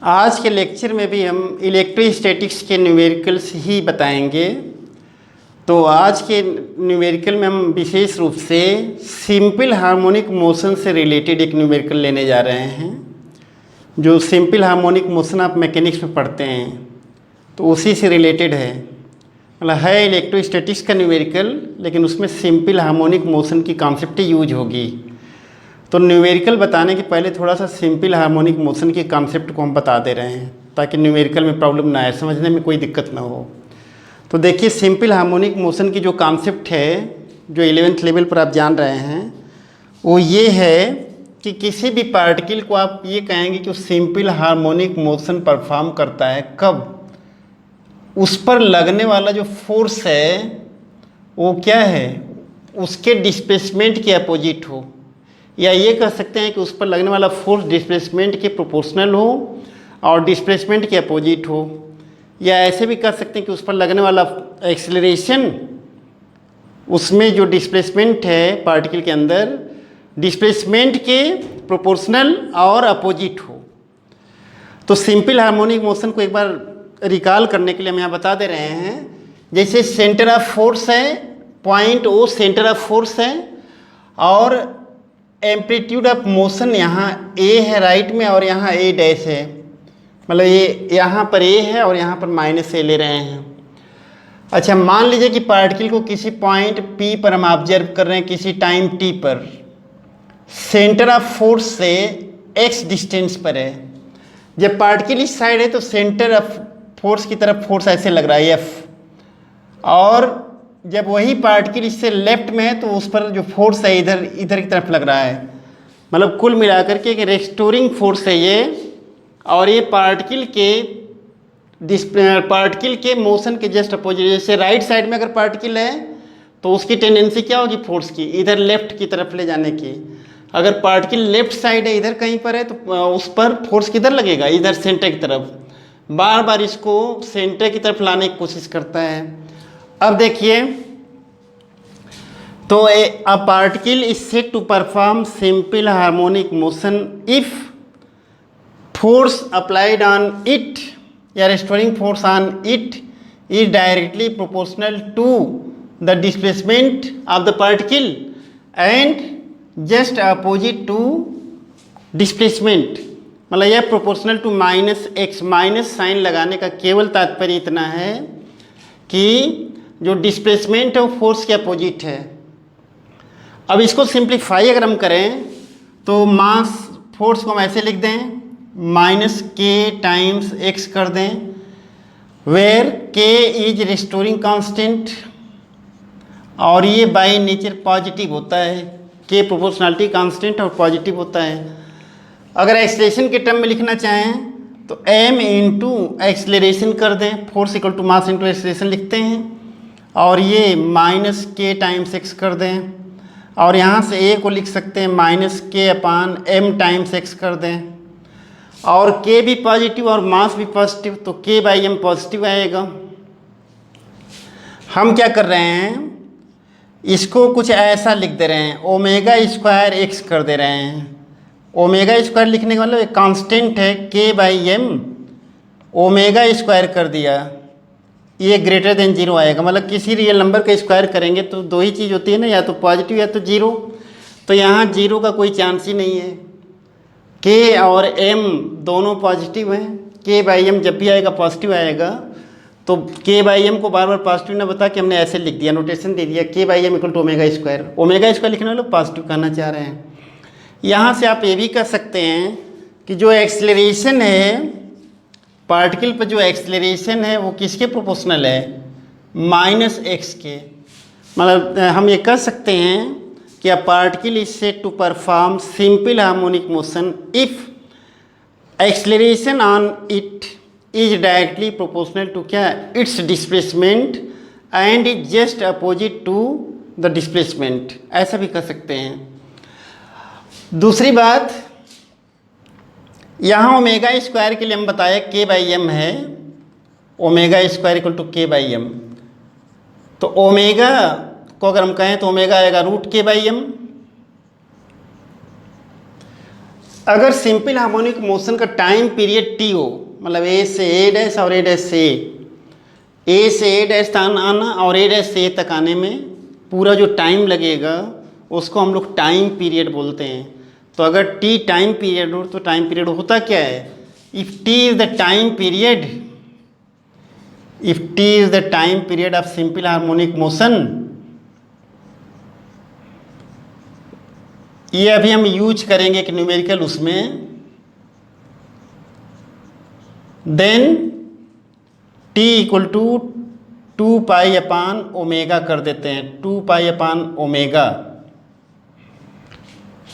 आज के लेक्चर में भी हम इलेक्ट्रोस्टैटिक्स के न्यूमेरिकल्स ही बताएंगे। तो आज के न्यूमेरिकल में हम विशेष रूप से सिंपल हार्मोनिक मोशन से रिलेटेड एक न्यूमेरिकल लेने जा रहे हैं। जो सिंपल हार्मोनिक मोशन आप मैकेनिक्स में पढ़ते हैं तो उसी से रिलेटेड है, मतलब है इलेक्ट्रोस्टैटिक्स का न्यूमेरिकल, लेकिन उसमें सिंपल हार्मोनिक मोशन की कॉन्सेप्ट यूज होगी। तो न्यूमेरिकल बताने के पहले थोड़ा सा सिंपल हार्मोनिक मोशन के कॉन्सेप्ट को हम बता दे रहे हैं ताकि न्यूमेरिकल में प्रॉब्लम ना आए, समझने में कोई दिक्कत ना हो। तो देखिए, सिंपल हार्मोनिक मोशन की जो कॉन्सेप्ट है, जो 11th लेवल पर आप जान रहे हैं, वो ये है कि किसी भी पार्टिकल को आप ये कहेंगे कि वो सिंपल हार्मोनिक मोशन परफॉर्म करता है कब उस पर लगने वाला जो फोर्स है वो क्या है, उसके डिस्प्लेसमेंट के अपोजिट हो, या ये कह सकते हैं कि उस पर लगने वाला फोर्स डिस्प्लेसमेंट के प्रोपोर्शनल हो और डिस्प्लेसमेंट के अपोजिट हो, या ऐसे भी कह सकते हैं कि उस पर लगने वाला एक्सेलरेशन उसमें जो डिस्प्लेसमेंट है पार्टिकल के अंदर, डिस्प्लेसमेंट के प्रोपोर्शनल और अपोजिट हो। तो सिंपल हार्मोनिक मोशन को एक बार रिकॉल करने के लिए हम यहाँ बता दे रहे हैं। जैसे सेंटर ऑफ फोर्स है, point O centre of force है, और एम्पलीट्यूड ऑफ मोशन यहाँ ए है राइट में और यहाँ ए डैश है, मतलब ये यहाँ पर ए है और यहाँ पर माइनस ए ले रहे हैं। अच्छा, मान लीजिए कि पार्टिकल को किसी पॉइंट पी पर हम ऑब्जर्व कर रहे हैं, किसी टाइम टी पर, सेंटर ऑफ फोर्स से एक्स डिस्टेंस पर है। जब पार्टिकल इस साइड है तो सेंटर ऑफ फोर्स की तरफ फोर्स ऐसे लग रहा है एफ, और जब वही पार्टिकल इससे लेफ्ट में है तो उस पर जो फोर्स है इधर की तरफ लग रहा है। मतलब कुल मिलाकर के एक रेस्टोरिंग फोर्स है ये, और ये पार्टिकल के मोशन के जस्ट अपोजिट। जैसे राइट साइड में अगर पार्टिकल है तो उसकी टेंडेंसी क्या होगी फोर्स की, इधर लेफ्ट की तरफ ले जाने की। अगर पार्टिकल लेफ्ट साइड है, इधर कहीं पर है, तो उस पर फोर्स किधर लगेगा, इधर सेंटर की तरफ। बार बार इसको सेंटर की तरफ लाने की कोशिश करता है। अब देखिए, तो a particle is said to perform simple harmonic motion if force applied on it या restoring force on it is directly proportional to the displacement of the particle and just opposite to displacement. मतलब यह proportional to minus x, minus sign लगाने का केवल तात्पर्य इतना है कि जो डिस्प्लेसमेंट है वो फोर्स के अपोजिट है। अब इसको सिंप्लीफाई अगर हम करें तो मास फोर्स को हम ऐसे लिख दें, माइनस के टाइम्स एक्स कर दें, वेयर के इज रेस्टोरिंग कांस्टेंट, और ये बाय नेचर पॉजिटिव होता है, के प्रोपोर्शनलिटी कांस्टेंट और पॉजिटिव होता है। अगर एक्सेलरेशन के टर्म में लिखना चाहें तो m इंटू एक्सेलरेशन कर दें, force equal to mass into acceleration लिखते हैं, और ये माइनस के टाइम्स एक्स कर दें, और यहाँ से a को लिख सकते हैं माइनस के अपान m टाइम्स एक्स कर दें, और k भी पॉजिटिव और मास भी पॉजिटिव, तो k बाई m पॉजिटिव आएगा। हम क्या कर रहे हैं, इसको कुछ ऐसा लिख दे रहे हैं, ओमेगा स्क्वायर एक्स कर दे रहे हैं। ओमेगा स्क्वायर लिखने का मतलब एक कांस्टेंट है k by m, omega square कर दिया, ये ग्रेटर देन जीरो आएगा। मतलब किसी रियल नंबर का स्क्वायर करेंगे तो दो ही चीज़ होती है ना, या तो पॉजिटिव या तो जीरो। तो यहाँ जीरो का कोई चांस ही नहीं है। k और m दोनों पॉजिटिव हैं, k बाई एम जब भी आएगा पॉजिटिव आएगा। तो k बाई एम को बार बार पॉजिटिव ना बता के हमने ऐसे लिख दिया, नोटेशन दे दिया, k by m equal to omega square. Omega square लिखने वाले पॉजिटिव कहना चाह रहे हैं। यहाँ से आप ये भी कह सकते हैं कि जो एक्सेलरेशन है पार्टिकल पर, जो एक्सेलरेशन है वो किसके प्रोपोर्शनल है, माइनस एक्स के। मतलब हम ये कह सकते हैं कि a particle is said to perform simple harmonic motion if acceleration on it is directly proportional to क्या, it's displacement and is just opposite to the displacement, ऐसा भी कह सकते हैं। दूसरी बात, यहाँ ओमेगा स्क्वायर के लिए हम बताया k बाई एम है, omega square equal to k by m. तो ओमेगा को अगर हम कहें तो ओमेगा आएगा रूट k बाई एम। अगर सिंपल हार्मोनिक मोशन का टाइम पीरियड टी हो, मतलब ए से ए डैश और ए डैश से ए डैश तक आना और ए डैश से ए तक आने में पूरा जो टाइम लगेगा उसको हम लोग टाइम पीरियड बोलते हैं। तो अगर टी टाइम पीरियड हो तो टाइम पीरियड होता क्या है, if T is the time period, if T is the time period of simple harmonic motion, ये अभी हम यूज करेंगे एक न्यूमेरिकल उसमें, then T equal to 2 pi upon omega कर देते हैं, 2 पाई अपान ओमेगा,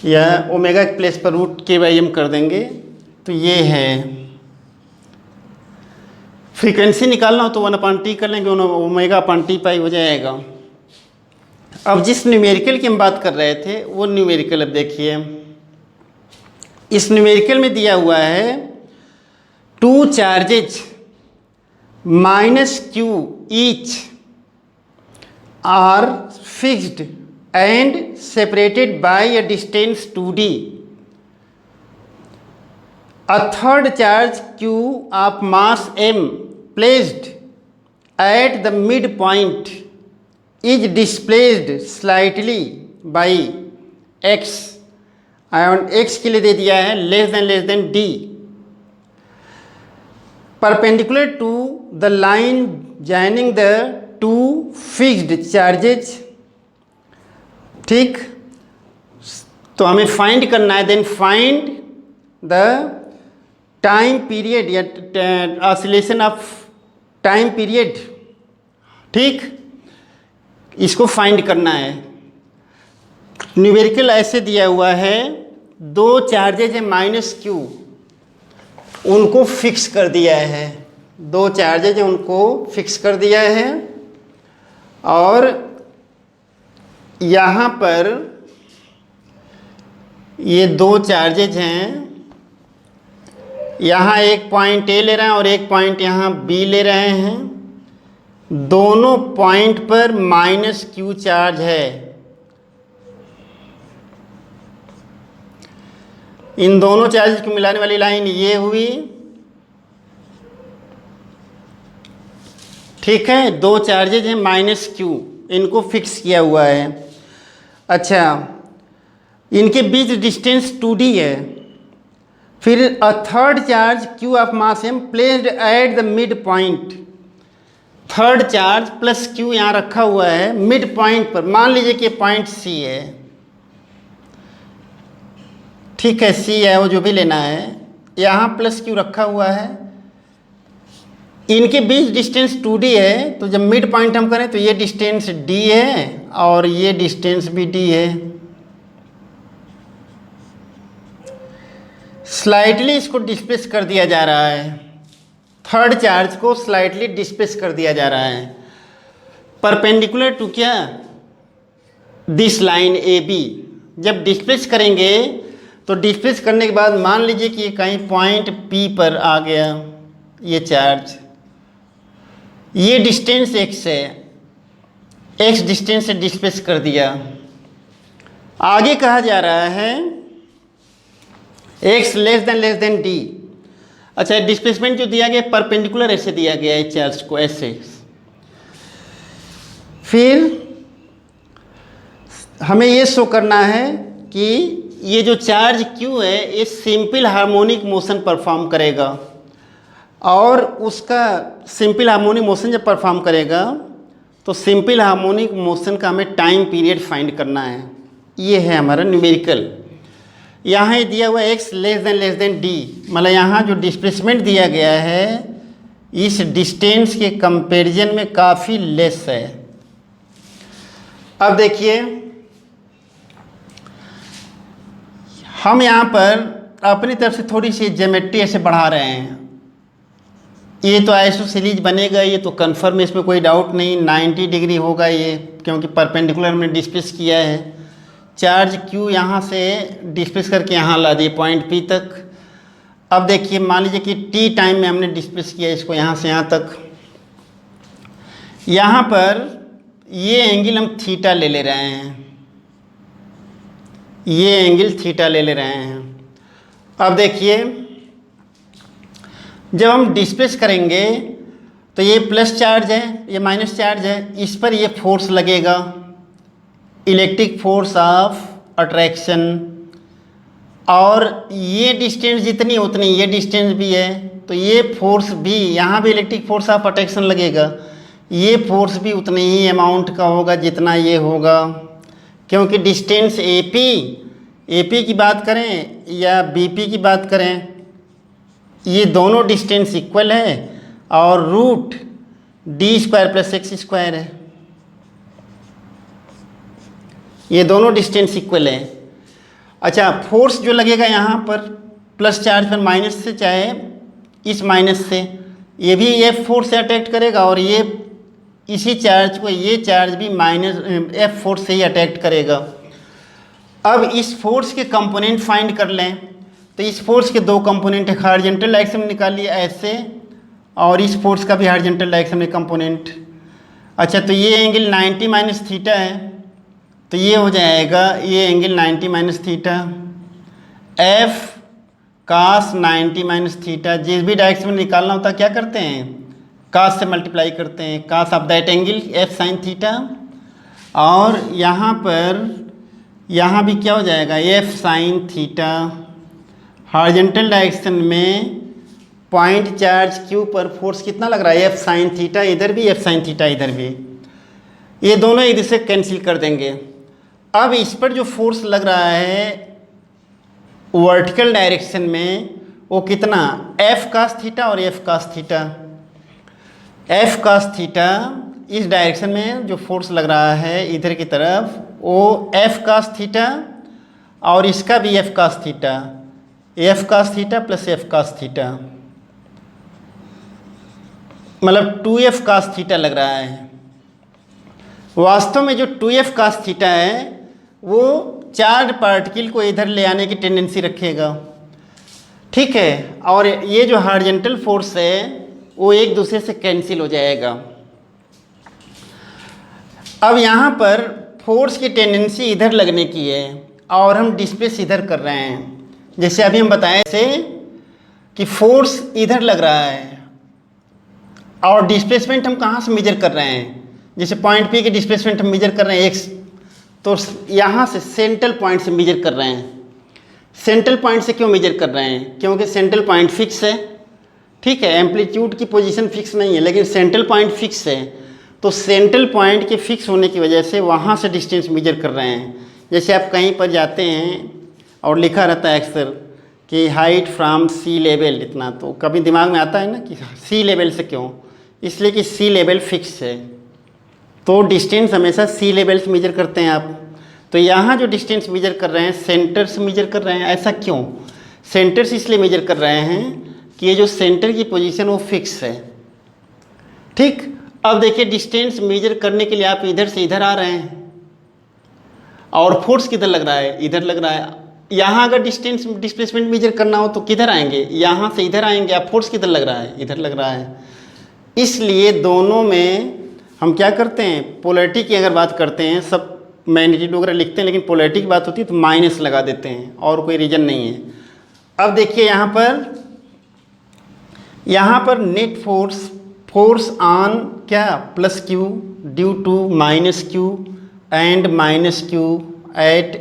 या ओमेगा के प्लेस पर रूट के बाई हम कर देंगे। तो ये है फ्रीक्वेंसी निकालना हो तो 1/t कर लेंगे, ओमेगा अपान टी पाई हो जाएगा। अब जिस न्यूमेरिकल की हम बात कर रहे थे वो न्यूमेरिकल अब देखिए, इस न्यूमेरिकल में दिया हुआ है 2 charges -q each are fixed and separated by a distance 2d. A third charge q of mass m placed at the midpoint is displaced slightly by x, and x के लिए दे दिया है less than d, perpendicular to the line joining the two fixed charges। ठीक, तो हमें find करना है, then find the time period या ऑसिलेशन ऑफ टाइम पीरियड। ठीक, इसको फाइंड करना है। न्यूमेरिकल ऐसे दिया हुआ है, 2 चार्जेज है -q, उनको फिक्स कर दिया है, 2 चार्जेज हैं उनको फिक्स कर दिया है, और यहाँ पर ये 2 चार्जेज हैं, यहाँ एक पॉइंट ए ले रहे हैं और एक पॉइंट यहाँ बी ले रहे हैं, दोनों पॉइंट पर -q चार्ज है। इन दोनों चार्ज को मिलाने वाली लाइन ये हुई। ठीक है, 2 चार्जेज हैं -q, इनको फिक्स किया हुआ है। अच्छा, इनके बीच डिस्टेंस 2d है। फिर a third charge q of mass m placed at the mid point, third charge plus q यहाँ रखा हुआ है मिड पॉइंट पर, मान लीजिए कि पॉइंट c है। ठीक है, c है, वो जो भी लेना है, यहाँ प्लस q रखा हुआ है, इनके बीच डिस्टेंस 2d है। तो जब मिड पॉइंट हम करें तो ये डिस्टेंस d है और ये डिस्टेंस भी d है। स्लाइटली इसको डिस्प्लेस कर दिया जा रहा है, थर्ड चार्ज को स्लाइटली डिस्प्लेस कर दिया जा रहा है, परपेंडिकुलर टू क्या, दिस लाइन ए बी। जब डिस्प्लेस करेंगे तो डिस्प्लेस करने के बाद मान लीजिए कि ये कहीं पॉइंट P पर आ गया ये चार्ज, ये डिस्टेंस x है, x डिस्टेंस से डिस्प्लेस कर दिया। आगे कहा जा रहा है x लेस देन d। अच्छा, डिस्प्लेसमेंट जो दिया गया परपेंडिकुलर ऐसे दिया गया है चार्ज को ऐसे। फिर हमें ये शो करना है कि ये जो चार्ज q है ये सिंपल हार्मोनिक मोशन परफॉर्म करेगा, और उसका सिंपल हार्मोनिक मोशन जब परफॉर्म करेगा तो सिंपल हार्मोनिक मोशन का हमें टाइम पीरियड फाइंड करना है। ये है हमारा न्यूमेरिकल। यहाँ दिया हुआ x लेस देन d, मतलब यहाँ जो डिस्प्लेसमेंट दिया गया है इस डिस्टेंस के कंपैरिजन में काफ़ी लेस है। अब देखिए, हम यहाँ पर अपनी तरफ से थोड़ी सी ज्योमेट्री ऐसे बढ़ा रहे हैं। ये तो आइसोसेलेस बनेगा, ये तो कन्फर्म है, इसमें कोई डाउट नहीं, 90 डिग्री होगा ये, क्योंकि परपेंडिकुलर में डिस्प्लेस किया है। चार्ज q यहाँ से डिस्प्लेस करके यहाँ ला दिए पॉइंट P तक। अब देखिए, मान लीजिए कि t टाइम में हमने डिस्प्लेस किया इसको यहाँ से यहाँ तक। यहाँ पर ये एंगल हम थीटा ले रहे हैं, ये एंगल थीटा ले रहे हैं, अब देखिए, जब हम डिस्प्लेस करेंगे तो ये प्लस चार्ज है, ये माइनस चार्ज है, इस पर ये फोर्स लगेगा, इलेक्ट्रिक फोर्स ऑफ अट्रैक्शन। और ये डिस्टेंस जितनी उतनी ये डिस्टेंस भी है, तो ये फोर्स भी, यहाँ भी इलेक्ट्रिक फोर्स ऑफ अट्रैक्शन लगेगा, ये फोर्स भी उतने ही अमाउंट का होगा जितना ये होगा, क्योंकि डिस्टेंस एपी की बात करें या बीपी की बात करें, ये दोनों डिस्टेंस इक्वल है और root d square plus x square है, ये दोनों डिस्टेंस इक्वल है। अच्छा, फोर्स जो लगेगा यहाँ पर प्लस चार्ज पर माइनस से, चाहे इस माइनस से, ये भी एफ फोर्स से अटैक्ट करेगा और ये इसी चार्ज को, ये चार्ज भी माइनस एफ फोर्स से ही अटैक्ट करेगा। अब इस फोर्स के कंपोनेंट फाइंड कर लें, तो इस फोर्स के दो कंपोनेंट है, हॉरिजॉन्टल डायरेक्शन में निकाल लिया ऐसे, और इस फोर्स का भी हॉरिजॉन्टल डायरेक्शन में कंपोनेंट। अच्छा, तो ये एंगल 90 माइनस थीटा है, तो ये हो जाएगा, ये एंगल 90 माइनस थीटा, एफ कास 90 माइनस थीटा। जिस भी डायरेक्शन में निकालना होता है क्या करते हैं, कास से मल्टीप्लाई करते हैं, cos of that angle F sine theta. और यहाँ पर, यहाँ भी क्या हो जाएगा, F sine theta. Horizontal direction में पॉइंट चार्ज क्यू पर फोर्स कितना लग रहा है, एफ साइन थीटा, इधर भी एफ साइन थीटा इधर भी, ये दोनों इधर से कैंसिल कर देंगे। अब इस पर जो फोर्स लग रहा है वर्टिकल डायरेक्शन में, वो कितना, एफ कास थीटा और F cos theta. F cos theta इस डायरेक्शन में जो फोर्स लग रहा है इधर की तरफ, वो एफ कास थीटा, और इसका भी F cos theta, F cos theta plus F cos theta, मतलब 2f कास थीटा लग रहा है। वास्तव में जो 2f कास थीटा है वो चार्ज पार्टिकल को इधर ले आने की टेंडेंसी रखेगा, ठीक है, और ये जो हॉरिजॉन्टल फोर्स है वो एक दूसरे से कैंसिल हो जाएगा। अब यहाँ पर फोर्स की टेंडेंसी इधर लगने की है और हम डिस्प्लेस इधर कर रहे हैं। जैसे अभी हम बताए थे कि फोर्स इधर लग रहा है और डिस्प्लेसमेंट हम कहाँ से मेजर कर रहे हैं, जैसे पॉइंट पी के डिस्प्लेसमेंट हम मेजर कर रहे हैं एक्स, तो यहाँ से सेंट्रल पॉइंट से मेजर कर रहे हैं। सेंट्रल पॉइंट से क्यों मेजर कर रहे हैं, क्योंकि सेंट्रल पॉइंट फिक्स है, ठीक है, एम्पलीट्यूड की पोजीशन फिक्स नहीं है, लेकिन सेंट्रल पॉइंट फिक्स है, तो सेंट्रल पॉइंट के फिक्स होने की वजह से वहाँ से डिस्टेंस मेजर कर रहे हैं। जैसे आप कहीं पर जाते हैं और लिखा रहता है अक्सर कि हाइट फ्रॉम सी लेवल इतना, तो कभी दिमाग में आता है ना कि सी लेवल से क्यों, इसलिए कि सी लेवल फिक्स है, तो डिस्टेंस हमेशा सी लेवल से मेजर करते हैं आप। तो यहाँ जो डिस्टेंस मेजर कर रहे हैं सेंटर से मेजर कर रहे हैं, ऐसा क्यों, सेंटर से इसलिए मेजर कर रहे हैं कि ये जो सेंटर की पोजीशन वो फिक्स है, ठीक। अब देखिए डिस्टेंस मेजर करने के लिए आप इधर से इधर आ रहे हैं और फोर्स किधर लग रहा है, इधर लग रहा है। यहाँ अगर डिस्टेंस डिस्प्लेसमेंट मेजर करना हो तो किधर आएंगे, यहाँ से इधर आएंगे, आप फोर्स किधर लग रहा है, इधर लग रहा है। इसलिए दोनों में हम क्या करते हैं, पोलैरिटी की अगर बात करते हैं, सब मैग्नीट्यूड वगैरह लिखते हैं, लेकिन पोलैरिटी की बात होती है तो माइनस लगा देते हैं, और कोई रीजन नहीं है। अब देखिए यहाँ पर नेट फोर्स ऑन क्या, plus q due to minus q and minus q at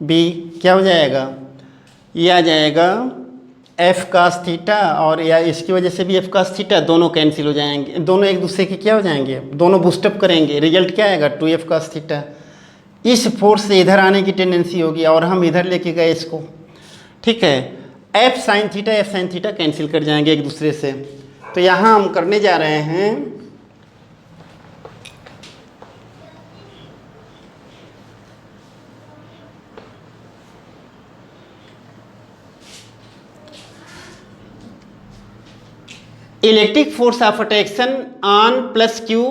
B, क्या हो जाएगा, ये आ जाएगा एफ कास थीटा, और या इसकी वजह से भी एफ कास थीटा, दोनों कैंसिल हो जाएंगे, दोनों एक दूसरे के क्या हो जाएंगे, दोनों बूस्टअप करेंगे, रिजल्ट क्या आएगा 2f कास थीटा। इस फोर्स से इधर आने की टेंडेंसी होगी और हम इधर लेके गए इसको, ठीक है, एफ साइन थीटा कैंसिल कर जाएंगे एक दूसरे से। तो यहाँ हम करने जा रहे हैं electric force of attraction on plus q,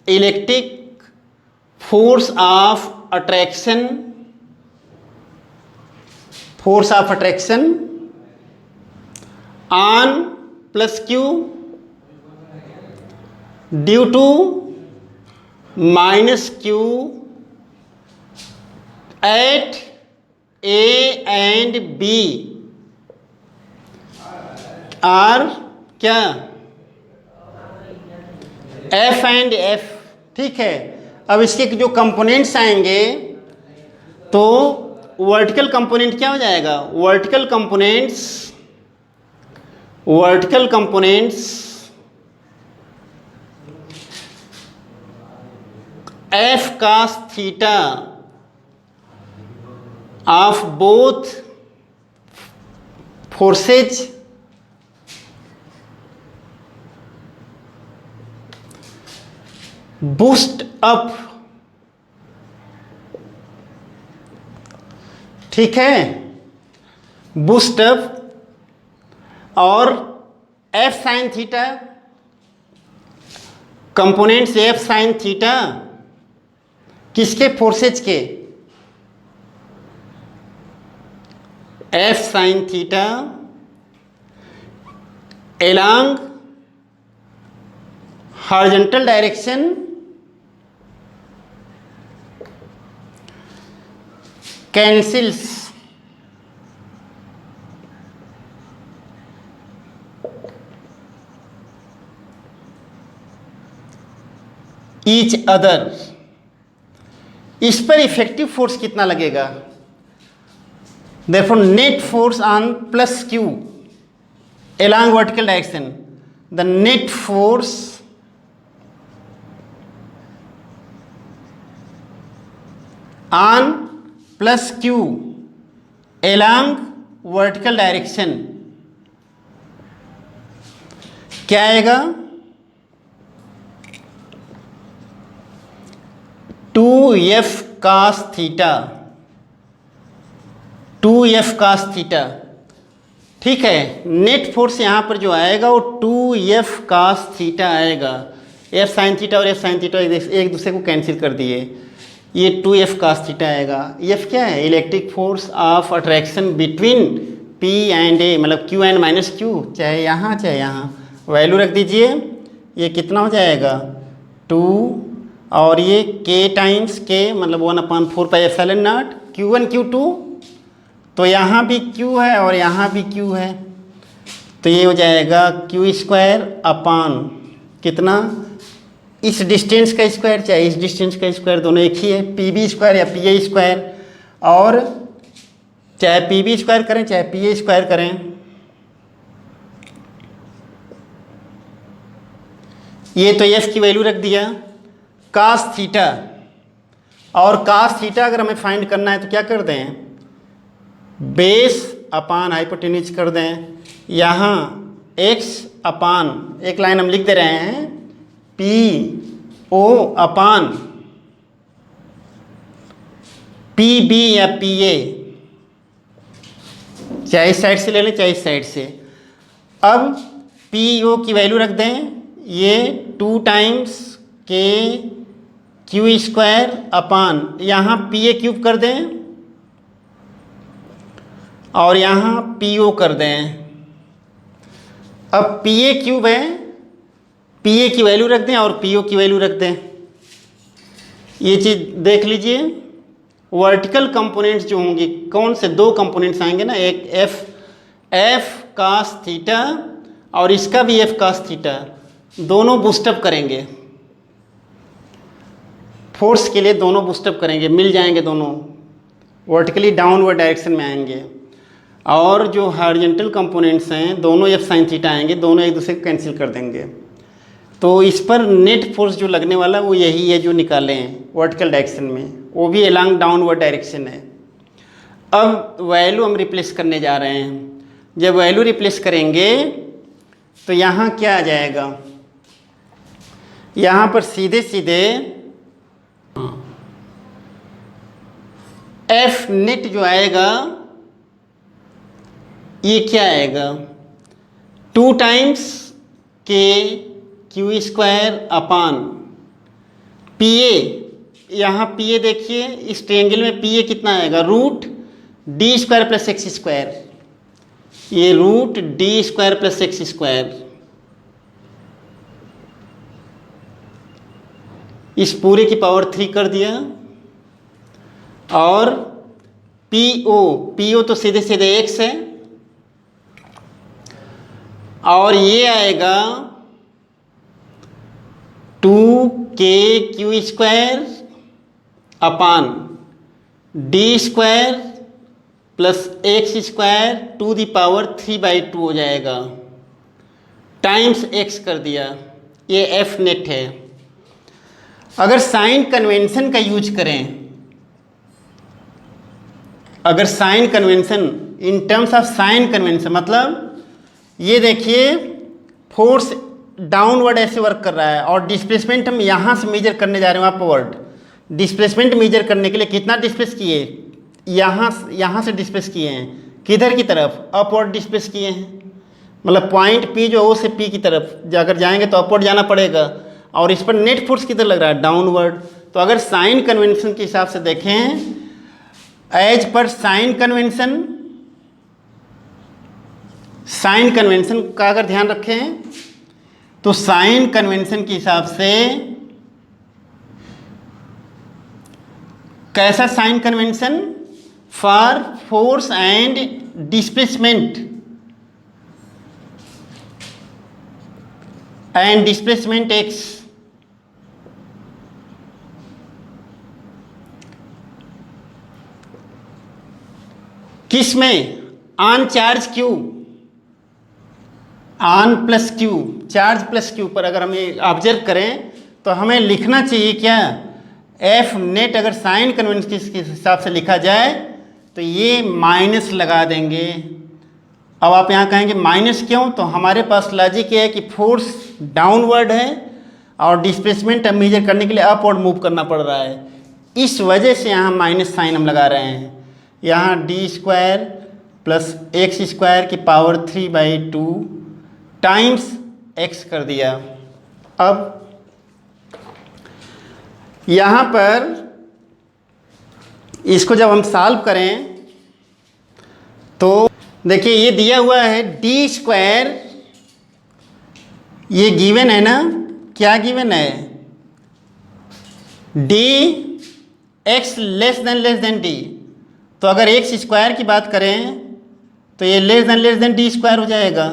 electric force of attraction on plus q due to minus q at A and B are क्या, एफ एंड एफ, ठीक है। अब इसके जो कंपोनेंट्स आएंगे तो वर्टिकल कंपोनेंट क्या हो जाएगा, vertical components F cos theta of both forces boost up, ठीक है, बूस्ट अप। और F sine theta, components F sine theta किसके, फोर्सेज के, F sine theta along horizontal direction cancels, each other. इस पर इफेक्टिव फोर्स कितना लगेगा, therefore net force on plus q along vertical direction, the net force on plus q along vertical direction क्या आएगा, 2f cos theta, 2f cos theta, ठीक है। Net force यहाँ पर जो आएगा वो 2f cos थीटा आएगा। f sin थीटा और f sin थीटा एक दूसरे को कैंसिल कर दिए, ये 2f cos थीटा आएगा। f क्या है, electric force of attraction between p and a, मतलब q एंड माइनस q, चाहे यहाँ वैल्यू रख दीजिए। ये कितना हो जाएगा 2 और ये k टाइम्स k मतलब 1/4 pi epsilon not q1 q2, तो यहाँ भी q है और यहाँ भी q है, तो ये हो जाएगा q स्क्वायर अपान कितना, इस डिस्टेंस का स्क्वायर चाहे इस डिस्टेंस का स्क्वायर, दोनों एक ही है, पी बी स्क्वायर या पी ए स्क्वायर, और चाहे पी बी स्क्वायर करें चाहे पी ए स्क्वायर करें। ये तो एफ की वैल्यू रख दिया, कास थीटा, और कास थीटा अगर हमें फाइंड करना है तो क्या कर दें, बेस अपान हाइपोटेन्यूज कर दें। यहाँ x अपान, एक लाइन हम लिख दे रहे हैं, पी ओ अपान पी बी या पी ए, चाहे इस साइड से ले लें चाहे इस साइड से। अब पी ओ की वैल्यू रख दें, ये 2 टाइम्स के क्यू स्क्वायर अपान, यहाँ पी ए क्यूब कर दें और यहाँ पी ओ कर दें। अब पी ए क्यूब है, पी ए की वैल्यू रख दें और पी ओ की वैल्यू रख दें। ये चीज़ देख लीजिए, वर्टिकल कंपोनेंट्स जो होंगे, कौन से 2 कंपोनेंट्स आएंगे ना, एक एफ कास थीटा और इसका भी एफ कास थीटा, दोनों बूस्टअप करेंगे फोर्स के लिए, दोनों बूस्टअप करेंगे, मिल जाएंगे, दोनों वर्टिकली डाउनवर्ड डायरेक्शन में आएंगे। और जो हॉरिजॉन्टल कंपोनेंट्स हैं दोनों एफ साइन थीटा आएंगे, दोनों एक दूसरे को कैंसिल कर देंगे। तो इस पर नेट फोर्स जो लगने वाला वो यही है जो निकाले हैं वर्टिकल डायरेक्शन में, वो भी अलॉन्ग डाउनवर्ड डायरेक्शन है। अब वैल्यू हम रिप्लेस करने जा रहे हैं, जब वैल्यू रिप्लेस करेंगे तो यहाँ क्या आ जाएगा, यहाँ पर सीधे सीधे एफ नेट जो आएगा ये क्या आएगा, 2 टाइम्स के Q square upon P A, यहाँ पी ए देखिए इस ट्रायंगल में पी ए कितना आएगा, root d square plus x square, ये root d square plus x square, इस पूरे की पावर 3 कर दिया। और पी ओ तो सीधे सीधे x है, और ये आएगा 2k² upon d² plus x² to the power 3/2 हो जाएगा, टाइम्स x कर दिया। ये एफ नेट है। अगर साइन कन्वेंशन का यूज करें, अगर sign convention in terms of sign convention, मतलब ये देखिए फोर्स डाउनवर्ड ऐसे वर्क कर रहा है और डिस्प्लेसमेंट हम यहाँ से मेजर करने जा रहे हैं अपवर्ड। डिस्प्लेसमेंट मेजर करने के लिए कितना डिस्प्लेस किए, यहाँ से डिस्प्लेस किए हैं, किधर की तरफ, अपवर्ड डिस्प्लेस किए हैं। मतलब पॉइंट P जो O से P की तरफ अगर जाएंगे तो अपवर्ड जाना पड़ेगा, और इस पर नेट फोर्स किधर लग रहा है, डाउनवर्ड। तो अगर साइन कन्वेंशन के हिसाब से देखें, एज पर साइन कन्वेंशन का अगर ध्यान रखें तो साइन कन्वेंशन के हिसाब से कैसा sign convention, for force and displacement x, किस में, on charge Q, on plus Q, charge plus Q पर अगर हमें ऑब्जर्व करें तो हमें लिखना चाहिए क्या, एफ नेट। अगर साइन कन्वेंशन के हिसाब से लिखा जाए तो ये माइनस लगा देंगे। अब आप यहाँ कहेंगे माइनस क्यों, तो हमारे पास लॉजिक ये है कि फोर्स डाउनवर्ड है और डिस्प्लेसमेंट अब मेजर करने के लिए अपवर्ड मूव करना पड़ रहा है, इस वजह से यहाँ माइनस साइन हम लगा रहे हैं। यहाँ d² प्लस x² की पावर 3/2 टाइम्स x कर दिया। अब यहाँ पर इसको जब हम सॉल्व करें तो देखिए ये दिया हुआ है d², ये गिवन है ना, क्या गिवन है, x लेस देन d। तो अगर x² की बात करें तो ये लेस देन d² हो जाएगा।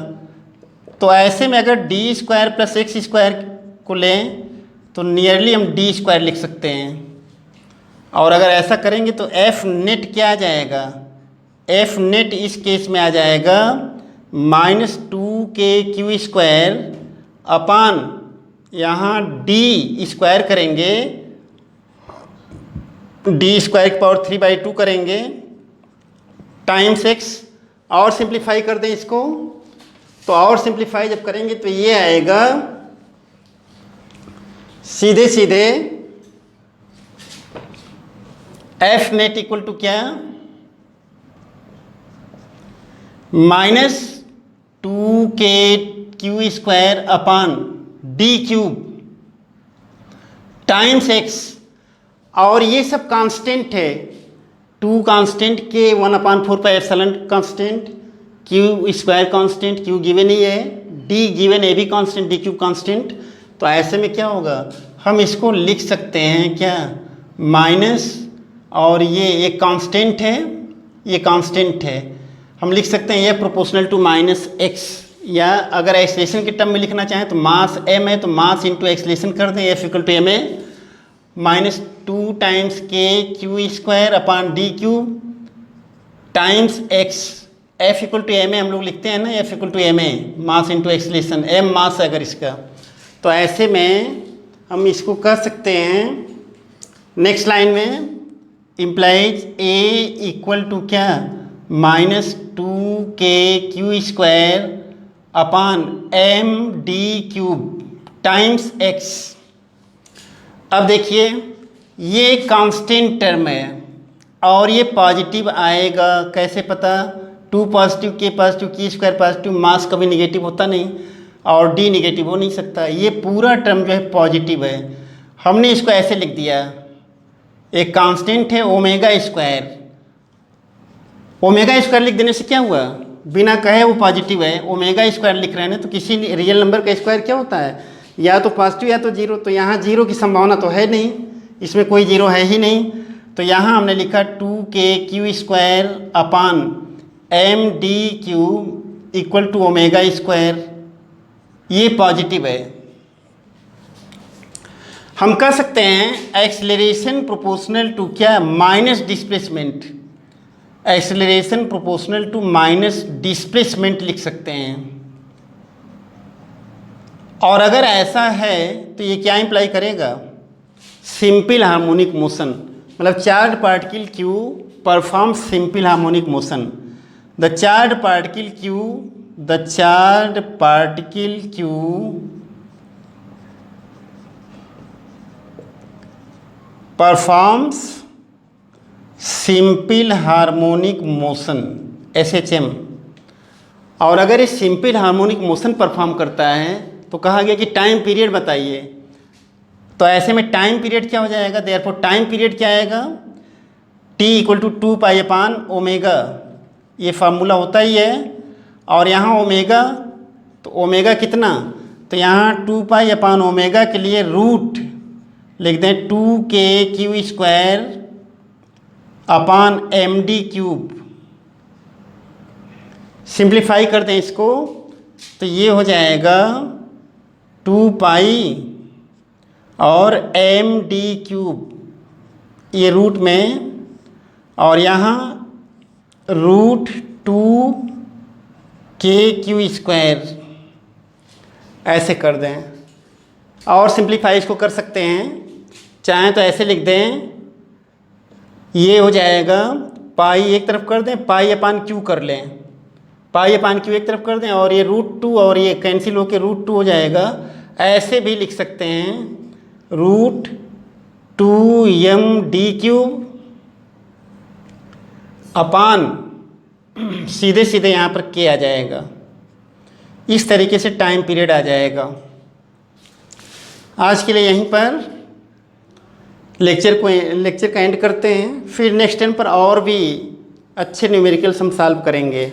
तो ऐसे में अगर d² प्लस x² को लें तो नियरली हम d² लिख सकते हैं। और अगर ऐसा करेंगे तो एफ नेट क्या आ जाएगा, एफ नेट इस केस में आ जाएगा -2k² अपान यहाँ d² करेंगे, d² की पावर 3/2 करेंगे टाइम्स x। और सिंप्लीफाई कर दें इसको, तो और सिंप्लीफाई जब करेंगे तो ये आएगा सीधे सीधे एफ नेट इक्वल टू क्या, -2k² अपान d³ टाइम्स x। और ये सब कांस्टेंट है, 2 constant, k 1/4πε constant, q² constant, q given ही है, d गिवन ए भी कांस्टेंट, d³ कांस्टेंट। तो ऐसे में क्या होगा, हम इसको लिख सकते हैं क्या, माइनस, और ये कांस्टेंट है, ये कांस्टेंट है, हम लिख सकते हैं ये प्रोपोर्शनल टू -x। या अगर एक्सलेशन के टर्म में लिखना चाहें तो मास m है तो मास इंटू एक्सलेशन कर दें, F = ma -2 टाइम्स k² अपान d³ times x। F = ma हम लोग लिखते हैं ना, F = ma, mass into acceleration, m मास है अगर इसका। तो ऐसे में हम इसको कर सकते हैं। नेक्स्ट लाइन में इम्प्लाइज a = क्या, -2k² अपान md³ टाइम्स x। अब देखिए ये कांस्टेंट टर्म है और ये पॉजिटिव आएगा, कैसे पता, 2 positive, k positive, k² positive, mass कभी निगेटिव होता नहीं और d निगेटिव हो नहीं सकता। ये पूरा टर्म जो है पॉजिटिव है। हमने इसको ऐसे लिख दिया, एक कांस्टेंट है ω², ω² लिख देने से क्या हुआ, बिना कहे वो पॉजिटिव है, ω² लिख रहे हैं ना, तो किसी रियल नंबर का स्क्वायर क्या होता है, या तो पॉजिटिव या तो जीरो। तो यहाँ जीरो की संभावना तो है नहीं, इसमें कोई जीरो है ही नहीं। तो यहाँ हमने लिखा 2k² अपान md³ = ω²। ये पॉजिटिव है। हम कह सकते हैं एक्सेलरेशन प्रोपोर्शनल टू क्या, minus displacement. Acceleration proportional to minus displacement लिख सकते हैं। और अगर ऐसा है तो ये क्या इंप्लाई करेगा, सिंपल हार्मोनिक मोशन, मतलब charge particle Q perform simple harmonic motion. The charge particle Q, the charge particle Q performs simple harmonic motion, SHM। और अगर ये सिंपल हार्मोनिक मोशन परफॉर्म करता है तो कहा गया कि टाइम पीरियड बताइए। तो ऐसे में टाइम पीरियड क्या हो जाएगा, देयरफॉर टाइम पीरियड क्या आएगा, T इक्वल टू 2π/ओमेगा। ये फार्मूला होता ही है। और यहाँ ओमेगा, तो ओमेगा कितना, तो यहाँ 2π/ओमेगा के लिए रूट लिख दें 2kq²/md³। सिंप्लीफाई कर दें इसको तो ये हो जाएगा 2π और md³, ये रूट में, और यहाँ √2kq², ऐसे कर दें। और सिंप्लीफाई इसको कर सकते हैं, चाहें तो ऐसे लिख दें, ये हो जाएगा पाई एक तरफ कर दें, π/q कर लें, π/q एक तरफ कर दें, और ये √2 और ये कैंसिल होकर √2 हो जाएगा। ऐसे भी लिख सकते हैं √2md³, सीधे सीधे यहाँ पर k आ जाएगा। इस तरीके से टाइम पीरियड आ जाएगा। आज के लिए यहीं पर लेक्चर का एंड करते हैं। फिर नेक्स्ट टाइम पर और भी अच्छे न्यूमेरिकल्स हम सॉल्व करेंगे।